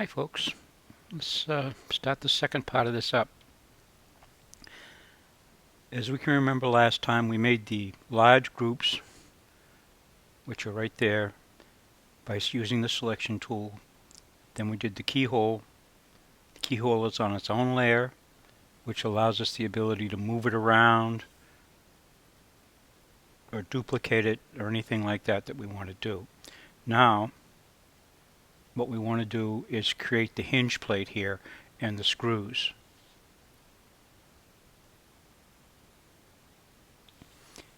Hi folks, let's start the second part of this up. As we can remember last time, we made the large groups, which are right there, by using the selection tool. Then we did the keyhole. The keyhole is on its own layer, which allows us the ability to move it around or duplicate it or anything like that that we want to do. Now, what we want to do is create the hinge plate here and the screws.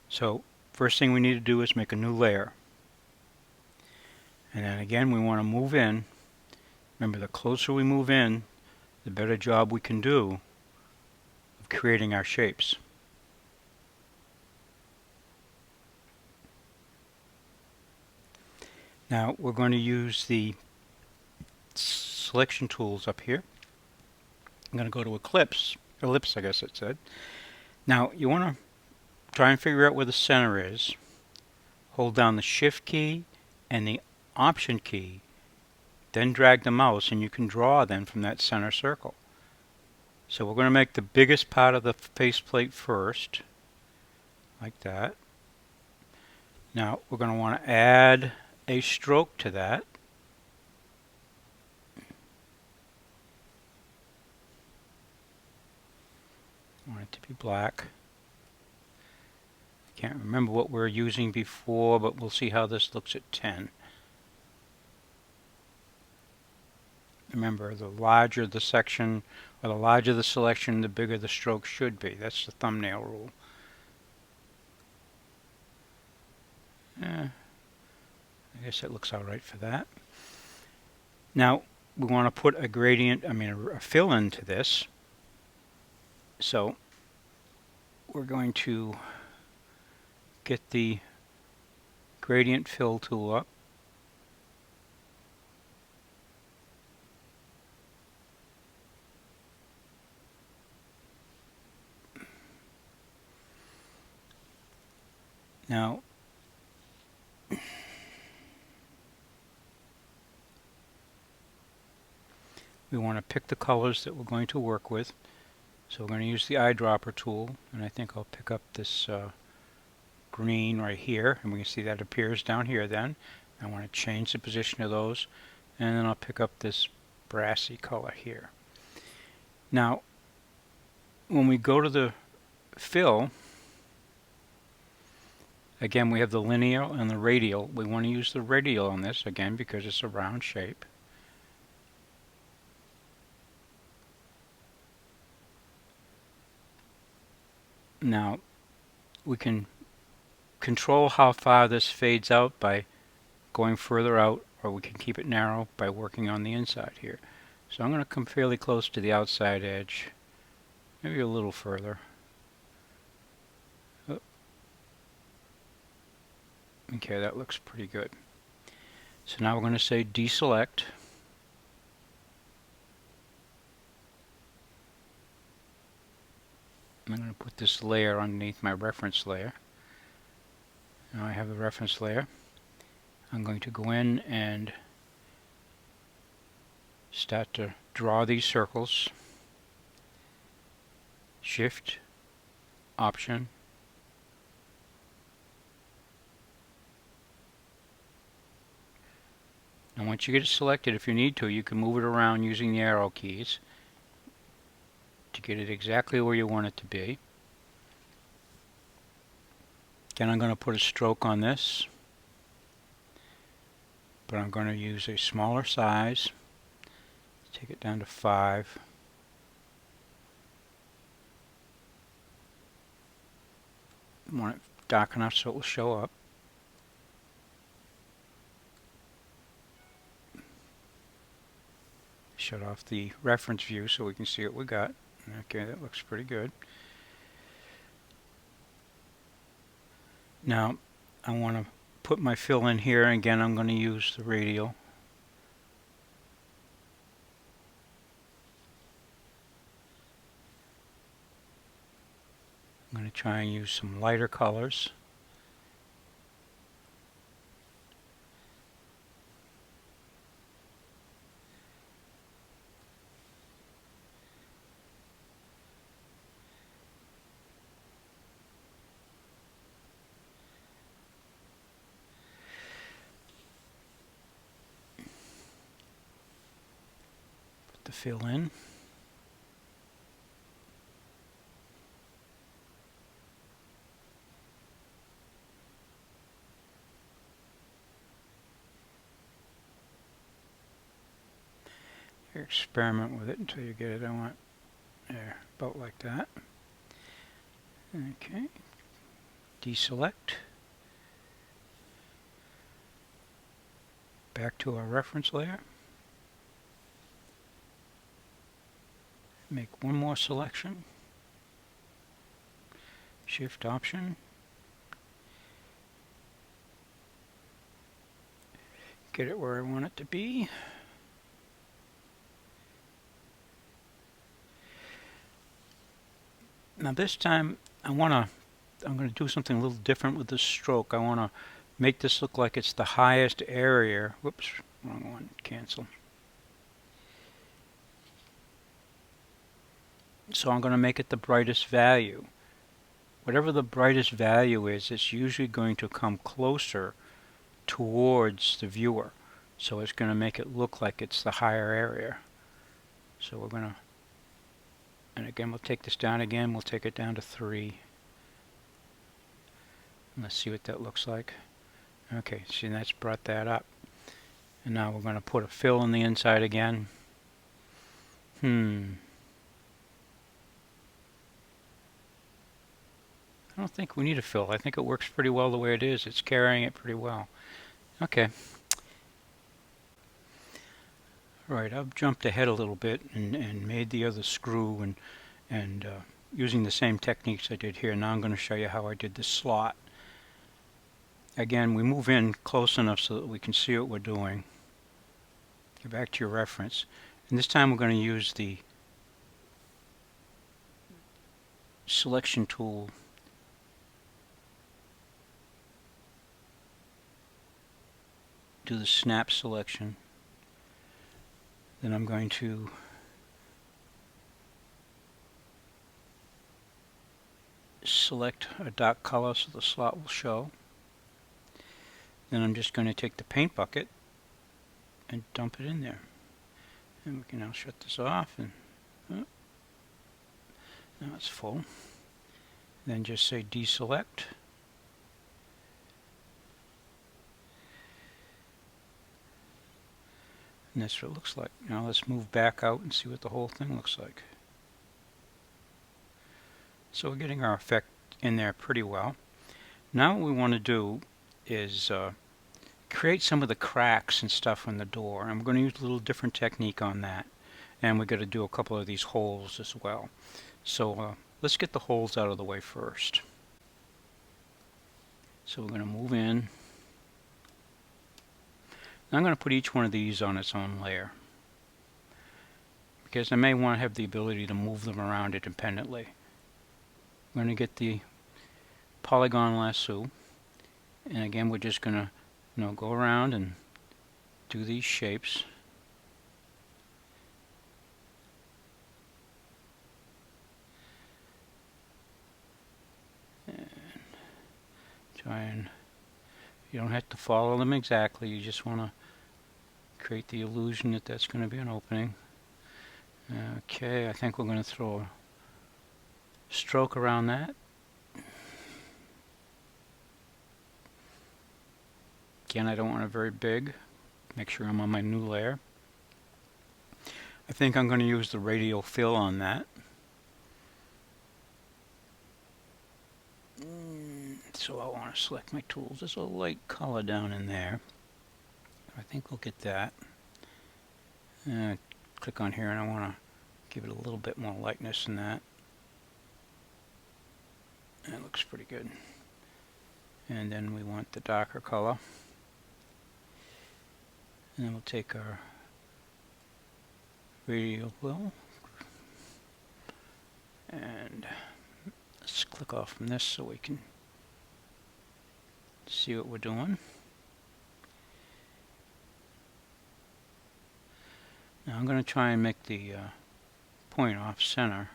So first thing we need to do is make a new layer. And then again, we want to move in. Remember, the closer we move in, the better job we can do of creating our shapes. Now we're going to use the selection tools up here. I'm going to go to ellipse I guess it said. Now you want to try and figure out where the center is. Hold down the Shift key and the Option key, then drag the mouse and you can draw then from that center circle. So we're going to make the biggest part of the faceplate first, like that. Now we're going to want to add a stroke to that. I want it to be black. I can't remember what we were using before, but we'll see how this looks at 10. Remember, the larger the section, or the larger the selection, the bigger the stroke should be. That's the thumbnail rule. I guess it looks alright for that. Now, we want to put a gradient, a fill into this. So, we're going to get the gradient fill tool up. Now, we want to pick the colors that we're going to work with. So we're going to use the eyedropper tool, and I think I'll pick up this green right here, and we can see that appears down here then. I want to change the position of those, and then I'll pick up this brassy color here. Now, when we go to the fill, again we have the linear and the radial. We want to use the radial on this, again, because it's a round shape. Now, we can control how far this fades out by going further out, or we can keep it narrow by working on the inside here. So I'm going to come fairly close to the outside edge, maybe a little further. Oh. Okay, that looks pretty good. So now we're going to say deselect. I'm going to put this layer underneath my reference layer. Now I have the reference layer. I'm going to go in and start to draw these circles. Shift, Option, and once you get it selected, if you need to, you can move it around using the arrow keys to get it exactly where you want it to be. Again, I'm going to put a stroke on this, but I'm going to use a smaller size. Take it down to 5. I want it dark enough so it will show up. Shut off the reference view so we can see what we got. Okay, that looks pretty good. Now, I want to put my fill in here. Again, I'm going to use the radial. I'm going to try and use some lighter colors. fill in. You experiment with it until you get it. I want there, about like that. Okay. Deselect. Back to our reference layer. Make one more selection. Shift Option. Get it where I want it to be. Now this time I'm going to do something a little different with this stroke. I want to make this look like it's the highest area. Whoops, wrong one. Cancel. So I'm going to make it the brightest value. Whatever the brightest value is, it's usually going to come closer towards the viewer. So it's going to make it look like it's the higher area. So we're going to, and again we'll take this down again, we'll take it down to 3. Let's see what that looks like. Okay, see, that's brought that up. And now we're going to put a fill on the inside again. I don't think we need a fill. I think it works pretty well the way it is. It's carrying it pretty well. Okay. Right, I've jumped ahead a little bit and made the other screw and using the same techniques I did here. Now I'm going to show you how I did this slot. Again, we move in close enough so that we can see what we're doing. Go back to your reference. And this time we're going to use the selection tool do the snap selection. Then I'm going to select a dark color so the slot will show. Then I'm just going to take the paint bucket and dump it in there. And we can now shut this off, and now it's full. Then just say deselect. And that's what it looks like. Now let's move back out and see what the whole thing looks like. So we're getting our effect in there pretty well. Now what we want to do is create some of the cracks and stuff on the door. I'm going to use a little different technique on that. And we're going to do a couple of these holes as well. So let's get the holes out of the way first. So we're going to move in. I'm going to put each one of these on its own layer, because I may want to have the ability to move them around independently. I'm going to get the polygon lasso, and again we're just going to go around and do these shapes. And try and, you don't have to follow them exactly, you just want to create the illusion that that's going to be an opening. Okay, I think we're going to throw a stroke around that. Again, I don't want it very big. Make sure I'm on my new layer. I think I'm going to use the radial fill on that. So I want to select my tools. There's a light color down in there. I think we'll get that. Click on here and I want to give it a little bit more lightness than that. That looks pretty good. And then we want the darker color. And then we'll take our radial wheel and let's click off from this so we can see what we're doing. Now I'm going to try and make the point off center.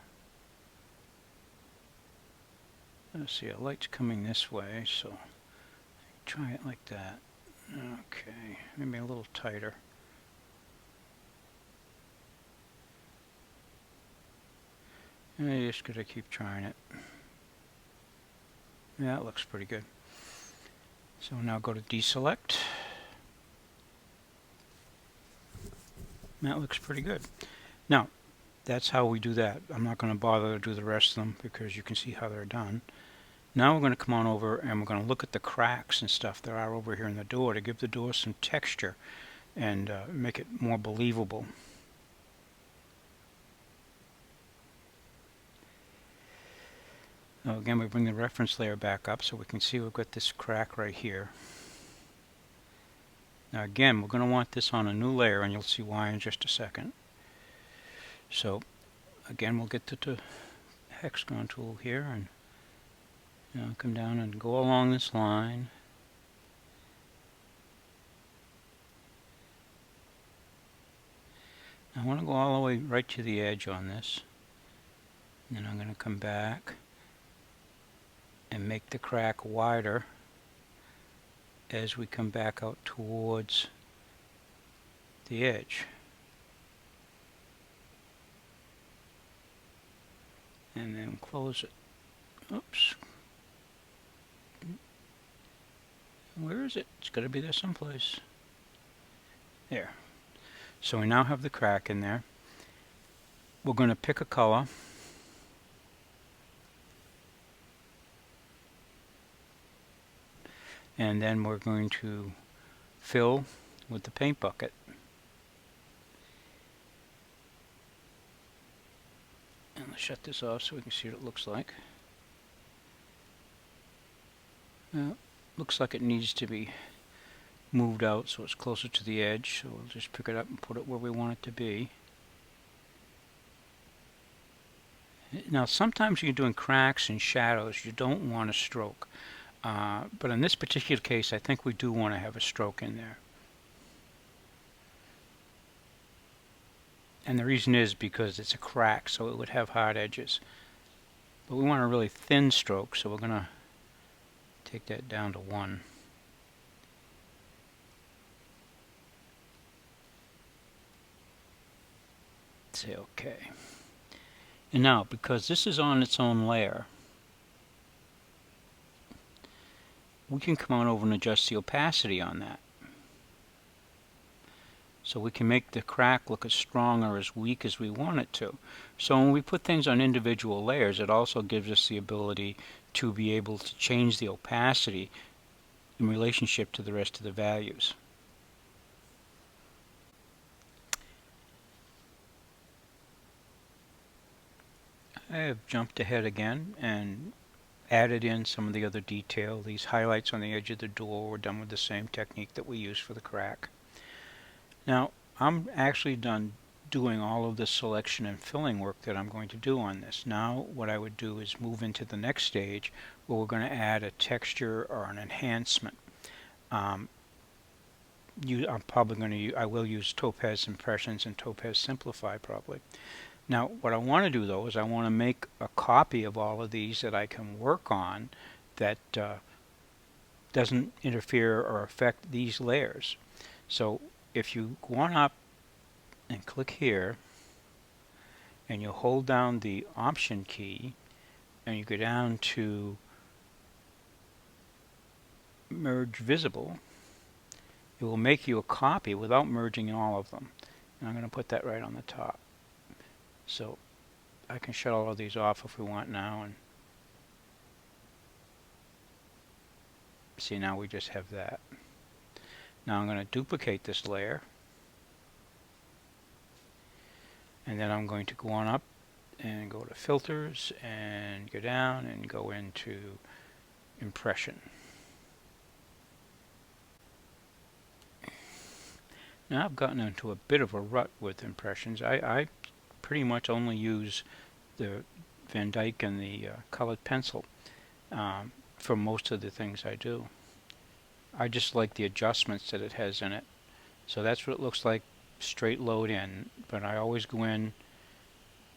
Let's see, a light's coming this way, so try it like that. Okay, maybe a little tighter. I just gotta keep trying it. Yeah, it looks pretty good. So now go to deselect. That looks pretty good. Now, that's how we do that. I'm not going to bother to do the rest of them because you can see how they're done. Now we're going to come on over and we're going to look at the cracks and stuff there are over here in the door to give the door some texture and make it more believable. Now again, we bring the reference layer back up so we can see we've got this crack right here. Now again, we're going to want this on a new layer, and you'll see why in just a second. So again, we'll get to the hexagon tool here and come down and go along this line. I want to go all the way right to the edge on this. And then I'm going to come back and make the crack wider as we come back out towards the edge. And then close it. Oops. Where is it? It's got to be there someplace. There. So we now have the crack in there. We're going to pick a color. And then we're going to fill with the paint bucket. And let's shut this off so we can see what it looks like. Well, looks like it needs to be moved out so it's closer to the edge. So we'll just pick it up and put it where we want it to be. Now sometimes when you're doing cracks and shadows, you don't want a stroke. But in this particular case, I think we do want to have a stroke in there. And the reason is because it's a crack, so it would have hard edges. But we want a really thin stroke, so we're going to take that down to 1. Say OK. And now, because this is on its own layer, we can come on over and adjust the opacity on that. So we can make the crack look as strong or as weak as we want it to. So when we put things on individual layers, it also gives us the ability to be able to change the opacity in relationship to the rest of the values. I have jumped ahead again and added in some of the other detail. These highlights on the edge of the door were done with the same technique that we used for the crack. Now, I'm actually done doing all of the selection and filling work that I'm going to do on this. Now, what I would do is move into the next stage where we're going to add a texture or an enhancement. I'm probably going to I will use Topaz Impressions and Topaz Simplify probably. Now, what I want to do though is I want to make a copy of all of these that I can work on that doesn't interfere or affect these layers. So if you go on up and click here and you hold down the Option key and you go down to Merge Visible, it will make you a copy without merging all of them. And I'm going to put that right on the top. So I can shut all of these off if we want now, and see, now we just have that. Now I'm going to duplicate this layer, and then I'm going to go on up and go to Filters and go down and go into Impression. Now I've gotten into a bit of a rut with impressions. I pretty much only use the Van Dyke and the colored pencil for most of the things I do. I just like the adjustments that it has in it. So that's what it looks like straight load in, but I always go in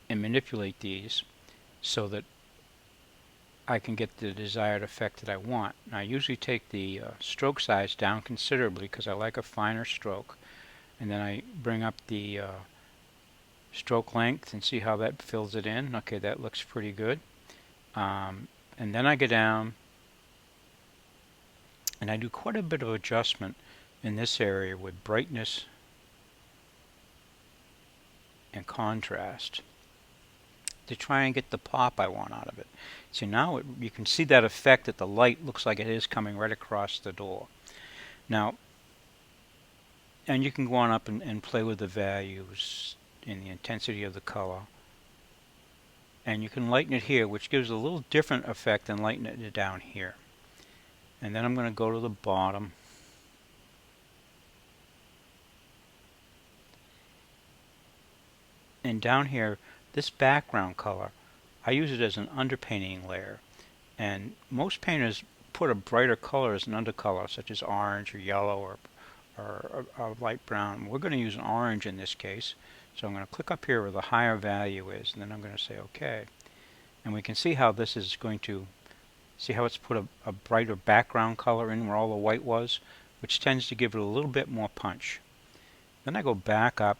and manipulate these so that I can get the desired effect that I want. And I usually take the stroke size down considerably because I like a finer stroke, and then I bring up the stroke length and see how that fills it in. Okay, that looks pretty good. And then I go down and I do quite a bit of adjustment in this area with brightness and contrast to try and get the pop I want out of it. So now you can see that effect that the light looks like it is coming right across the door. Now, and you can go on up and play with the values in the intensity of the color. And you can lighten it here, which gives a little different effect than lightening it down here. And then I'm going to go to the bottom. And down here, this background color, I use it as an underpainting layer. And most painters put a brighter color as an undercolor, such as orange or yellow or light brown. We're going to use an orange in this case. So I'm going to click up here where the higher value is, and then I'm going to say OK. And we can see how this is going to, see how it's put a brighter background color in where all the white was, which tends to give it a little bit more punch. Then I go back up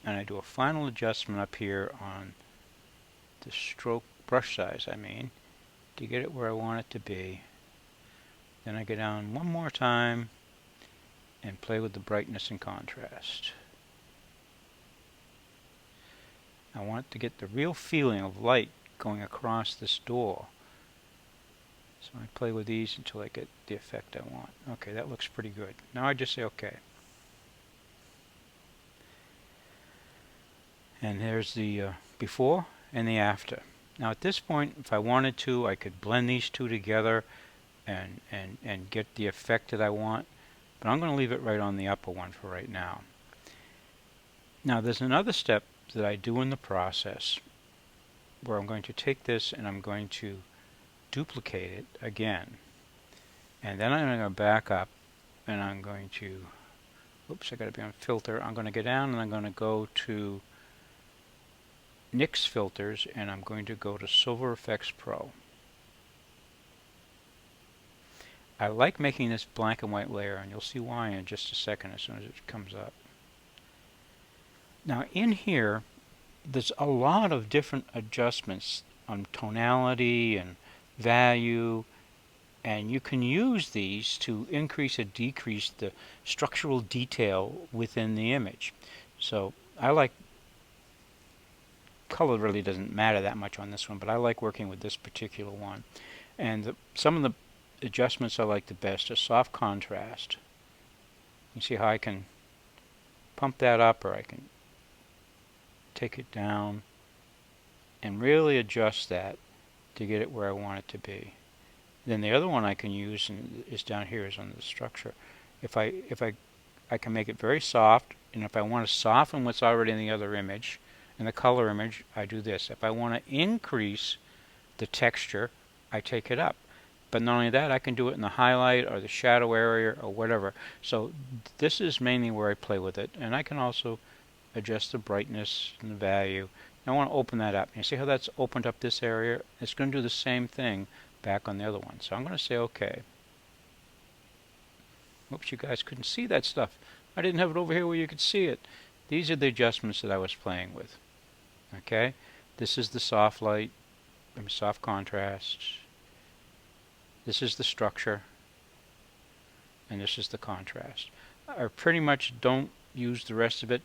and I do a final adjustment up here on the stroke brush size, to get it where I want it to be. Then I go down one more time and play with the brightness and contrast. I want to get the real feeling of light going across this door. So I play with these until I get the effect I want. Okay, that looks pretty good. Now I just say OK. And there's the before and the after. Now at this point, if I wanted to, I could blend these two together and get the effect that I want. But I'm going to leave it right on the upper one for right now. Now there's another step that I do in the process where I'm going to take this and I'm going to duplicate it again. And then I'm going to go back up and I'm going to, oops, I got to be on filter. I'm going to go down and I'm going to go to NYX filters and I'm going to go to Silver Effects Pro. I like making this black and white layer, and you'll see why in just a second as soon as it comes up. Now in here, there's a lot of different adjustments on tonality and value, and you can use these to increase or decrease the structural detail within the image. So I like, color really doesn't matter that much on this one, but I like working with this particular one. And some of the adjustments I like the best are soft contrast. You see how I can pump that up, or I can take it down and really adjust that to get it where I want it to be. Then the other one I can use is down here, is on the structure. I can make it very soft, and if I want to soften what's already in the other image, in the color image, I do this. If I want to increase the texture, I take it up. But not only that, I can do it in the highlight or the shadow area or whatever. So this is mainly where I play with it. And I can also adjust the brightness and the value. I want to open that up. You see how that's opened up this area? It's going to do the same thing back on the other one. So I'm going to say OK. Oops, you guys couldn't see that stuff. I didn't have it over here where you could see it. These are the adjustments that I was playing with. Okay? This is the soft light, soft contrast. This is the structure, and this is the contrast. I pretty much don't use the rest of it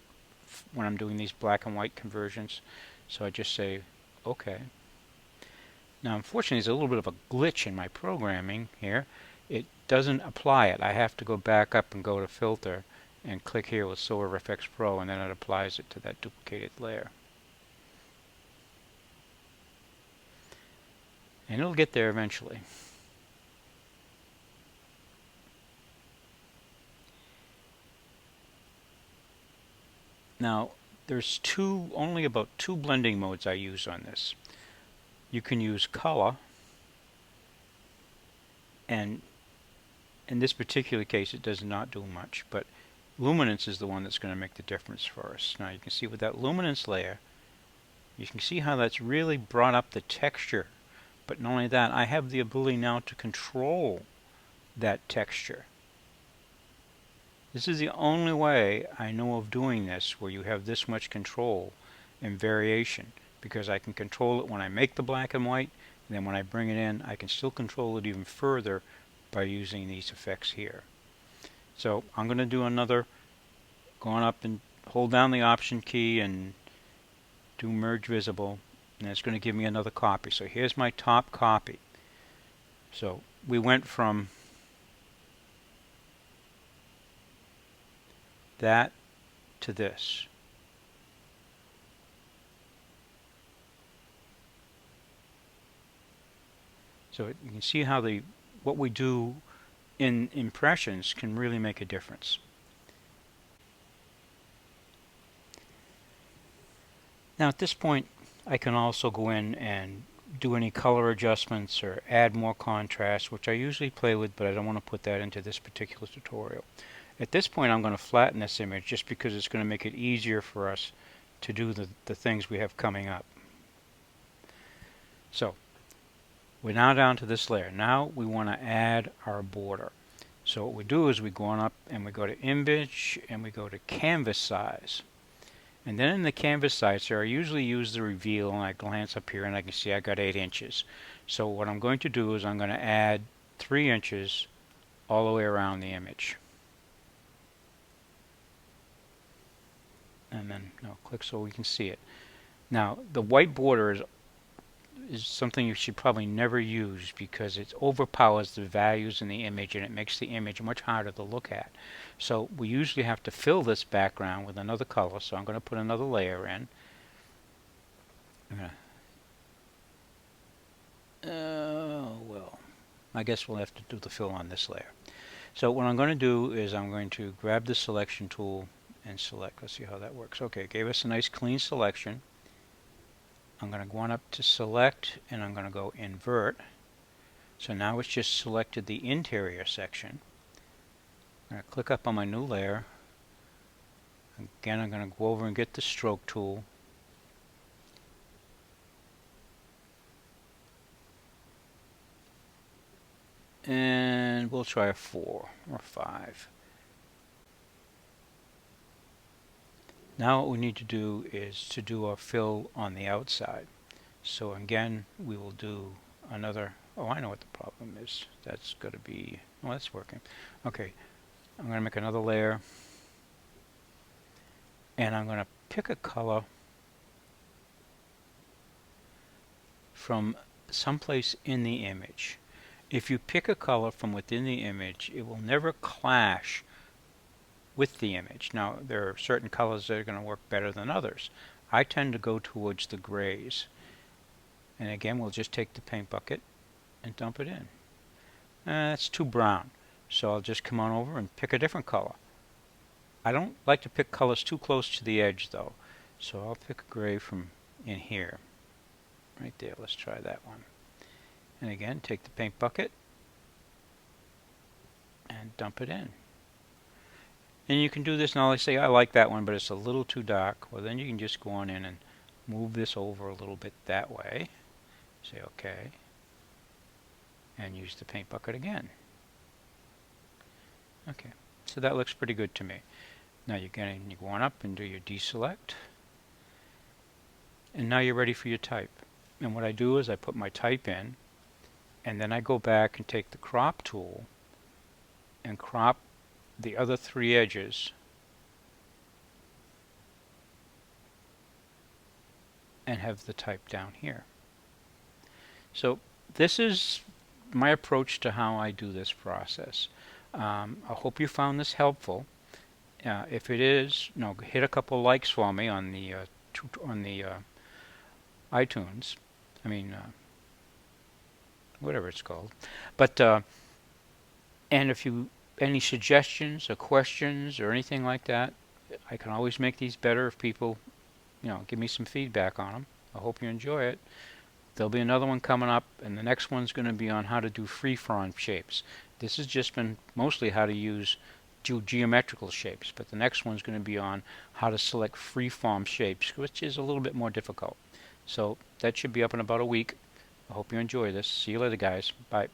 when I'm doing these black and white conversions, so I just say OK. Now unfortunately there's a little bit of a glitch in my programming here. It doesn't apply it. I have to go back up and go to filter and click here with Silver Effects Pro, and then it applies it to that duplicated layer. And it'll get there eventually. Now, there's only about two blending modes I use on this. You can use color, and in this particular case it does not do much, but luminance is the one that's going to make the difference for us. Now you can see with that luminance layer, you can see how that's really brought up the texture. But not only that, I have the ability now to control that texture. This is the only way I know of doing this, where you have this much control, and variation, because I can control it when I make the black and white, and then when I bring it in, I can still control it even further by using these effects here. So I'm going to do another, going up and hold down the Option key and do Merge Visible, and it's going to give me another copy. So here's my top copy. So we went from that to this. So you can see how what we do in impressions can really make a difference. Now at this point, I can also go in and do any color adjustments or add more contrast, which I usually play with, but I don't want to put that into this particular tutorial. At this point, I'm going to flatten this image just because it's going to make it easier for us to do the things we have coming up. So we're now down to this layer. Now we want to add our border. So what we do is we go on up and we go to Image and we go to Canvas Size. And then in the canvas size here, I usually use the reveal, and I glance up here and I can see I got 8 inches. So what I'm going to do is I'm going to add 3 inches all the way around the image. And then click so we can see it. Now the white border is something you should probably never use because it overpowers the values in the image and it makes the image much harder to look at. So we usually have to fill this background with another color. So I'm going to put another layer in. Well, I guess we'll have to do the fill on this layer. So what I'm going to do is I'm going to grab the selection tool and select. Let's see how that works. Okay, it gave us a nice clean selection. I'm going to go on up to select and I'm going to go invert. So now it's just selected the interior section. I'm going to click up on my new layer. Again, I'm going to go over and get the stroke tool. And we'll try a 4 or 5. Now what we need to do is to do our fill on the outside. So again, we will do another, I know what the problem is. That's going to be, that's working. Okay, I'm going to make another layer. And I'm going to pick a color from someplace in the image. If you pick a color from within the image, it will never clash with the image. Now, there are certain colors that are going to work better than others. I tend to go towards the grays. And again, we'll just take the paint bucket and dump it in. That's too brown. So I'll just come on over and pick a different color. I don't like to pick colors too close to the edge though. So I'll pick a gray from in here. Right there, let's try that one. And again, take the paint bucket and dump it in. And you can do this now. Let's say I like that one, but it's a little too dark. Well, then you can just go on in and move this over a little bit that way. Say OK. And use the paint bucket again. Okay, so that looks pretty good to me. Now you go on up and do your deselect. And now you're ready for your type. And what I do is I put my type in, and then I go back and take the crop tool and crop the other 3 edges and have the type down here. So this is my approach to how I do this process. I hope you found this helpful. If it is, hit a couple likes for me on the iTunes. I mean, whatever it's called. But and if you any suggestions or questions or anything like that, I can always make these better if people, give me some feedback on them. I hope you enjoy it. There'll be another one coming up, and the next one's going to be on how to do freeform shapes. This has just been mostly how to use geometrical shapes, but the next one's going to be on how to select freeform shapes, which is a little bit more difficult. So that should be up in about a week. I hope you enjoy this. See you later, guys. Bye.